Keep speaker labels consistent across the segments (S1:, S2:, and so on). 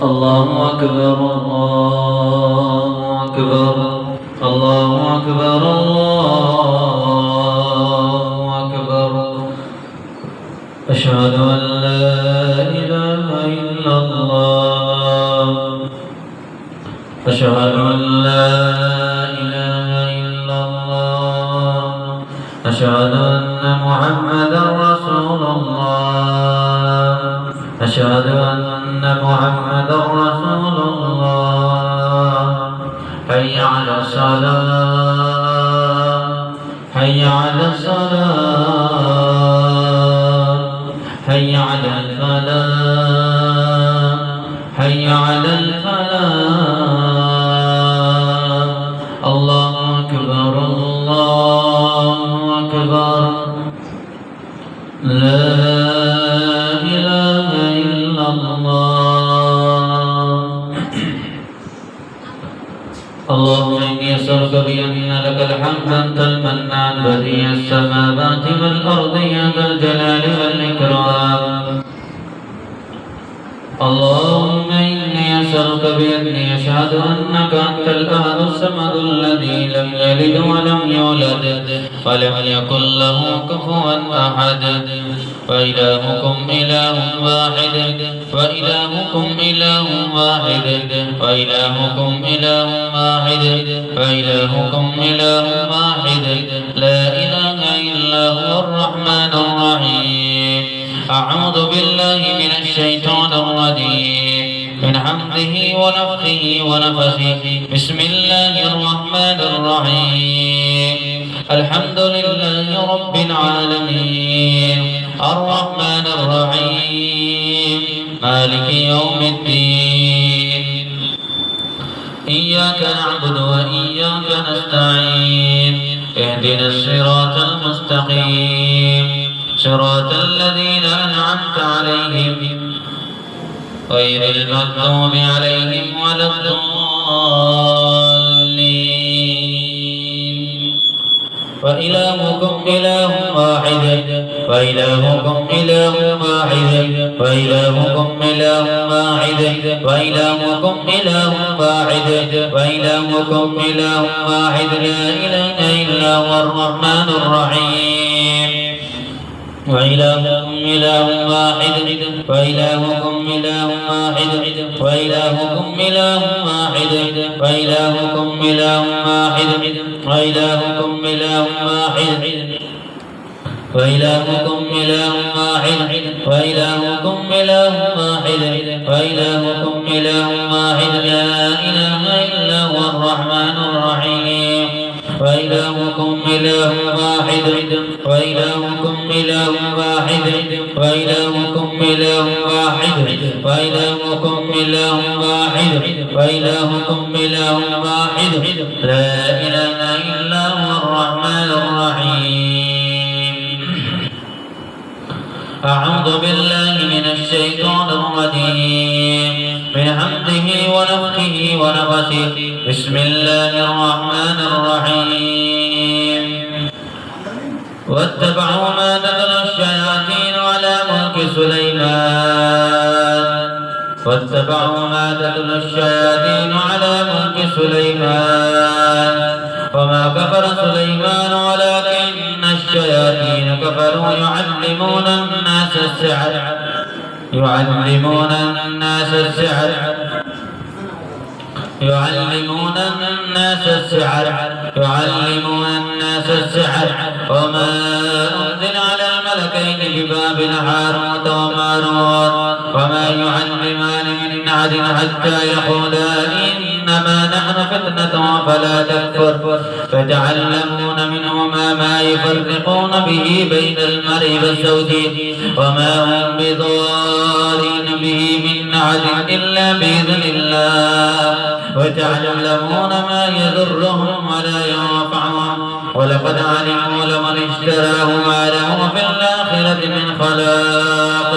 S1: الله أكبر الله أكبر الله أكبر الله أكبر. أشهد أن لا إله إلا الله. أشهد أن لا إله إلا الله. أشهد أن محمدا رسول الله. أشهد أن محمدا رسول الله. حي على الصلاة حي على الصلاة حي على الفلاح حي على الفلاح. الله أكبر الله أكبر. لا إله إلا الله. اللهم إني أسألك بأن لك الحمد أنت المنان بديع السماوات والأرض يا ذا الجلال والإكرام. اللهم إني أسألك بأني أشهد أنك أنت الأحد الصمد الذي لم يلد ولم يولد ولم يكن له كفوا أحد. وإلهكم إله واحد وإلهكم إله واحد وإلهكم إله واحد وإلهكم إله واحد لا إله إلا هو الرحمن الرحيم. أعوذ بالله من الشيطان الرجيم من حمده ونفخه ونفثه. بسم الله الرحمن الرحيم. الحمد لله رب العالمين الرحمن الرحيم مالك يوم الدين. إياك نعبد وإياك نستعين. اهدنا الصراط المستقيم صراط الذين أنعمت عليهم غير المغضوب عليهم ولا الضالين. وإلهكم إله واحد وإلهكم إله واحد وإلهكم إله واحد وإلهكم إله واحد وإلهكم إله واحد لا إله إلا هو الرحمن الرحيم. وإلهكم إله واحد وإلهكم إله واحد وإلهكم إله واحد وإلهكم إله واحد وإلهكم إله واحد وإلهكم إله واحد وإلهكم إله واحد وإلهكم إله واحد لا إله إلا هو الرحمن الرحيم. وإلهكم إله واحد وإلهكم إله واحد وإلهكم إله واحد وإلهكم إله واحد وإلهكم إله واحد لا إله إلا هو الرحمن الرحيم. أعوذ بالله من الشيطان الرجيم من حمده ونفخه ونفثه. بسم الله الرحمن الرحيم. واتبعوا ما تتلو الشياطين على ملك سليمان واتبعوا ما تتلو الشياطين على ملك سليمان وما كفر سليمان ولكن الشياطين كفروا يعلمون الناس السحر يعلمون الناس السحر يعلمون الناس السحر يعلمون الناس السحر. وما أنزل على الملكين ببابل هاروت وماروت وما يعلمان من أحد حتى يقولا إنما نحن فتنة فلا تكفر. فتعلمون منهما ما يفرقون به بين المرء وزوجه وما هم بضارين به من أحد إلا بإذن الله. وتعلمون ما يضرهم ولا ينفعهم ولقد علموا لمن اشتراه ما له في الآخرة من خلاق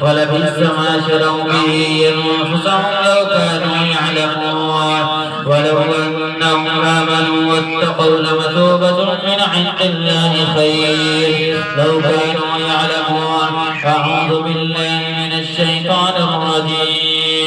S1: ولبئس ما شروا به أنفسهم لو كانوا يعلمون. ولو أنهم آمنوا واتقوا لمثوبة من عند الله خير لو كانوا يعلمون. أعوذ بالله من الشيطان الرجيم.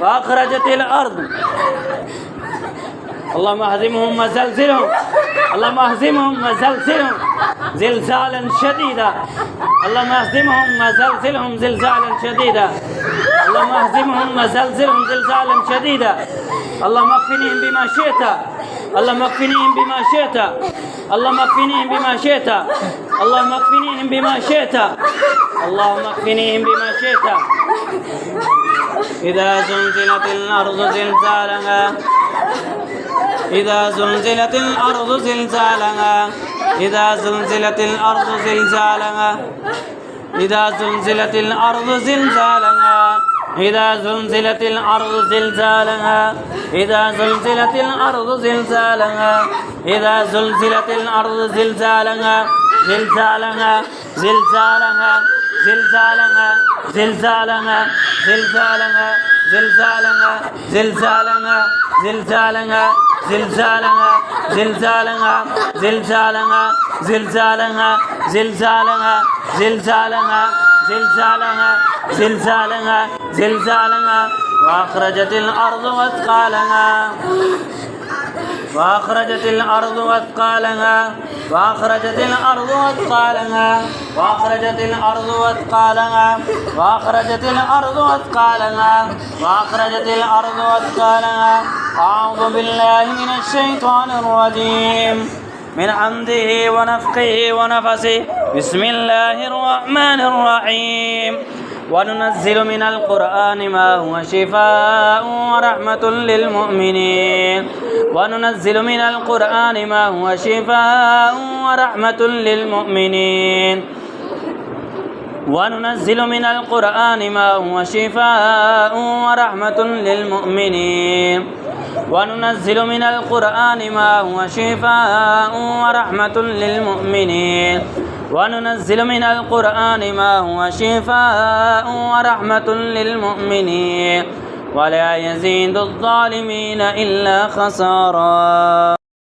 S2: وأخرجت الأرض اللهم اهزمهم وزلزلهم اللهم اهزمهم وزلزلهم زلزالا شديدا اللهم اهزمهم وزلزلهم زلزالا شديدا اللهم اهزمهم وزلزلهم زلزالا شديدا اللهم اكفنيهم بما شئت اللهم اكفنيهم بما شئت اللهم اكفنيهم بما شئت اللهم اكفنيهم بما شئت اللهم اكفنيهم بما شئت إذا زلزلت الأرض زلزالها إذا زلزلت الأرض زلزالها إذا زلزلت الأرض زلزالها إذا زلزلت الأرض زلزالها إذا زلزلت الأرض زلزالها إذا زلزلت الأرض زلزالها إذا زلزلت الأرض زلزالها زلزالها زلزالها زلزالها زلزالها زلزالها زلزالها زلزالها زلزالها زلزالها زلزالها زلزالها زلزالها زلزالها زلزالها زلزالها زلزالها زلزالها وأخرجت الأرض أثقالها وأخرجت الأرض أثقالها وأخرجت الأرض أثقالها وأخرجت الأرض أثقالها وأخرجت الأرض أثقالها وأخرجت الأرض أثقالها أعوذ بالله من الشيطان الرجيم من حمده ونفخه ونفسه بسم الله الرحمن الرحيم وننزل من القرآن ما هو شفاء ورحمة للمؤمنين وننزل من القرآن ما هو شفاء ورحمة للمؤمنين وننزل من القرآن ما هو شفاء ورحمة للمؤمنين وننزل من القرآن ما هو شفاء ورحمة للمؤمنين وننزل من القرآن ما هو شفاء ورحمة للمؤمنين ولا يزيد الظالمين إلا خسارا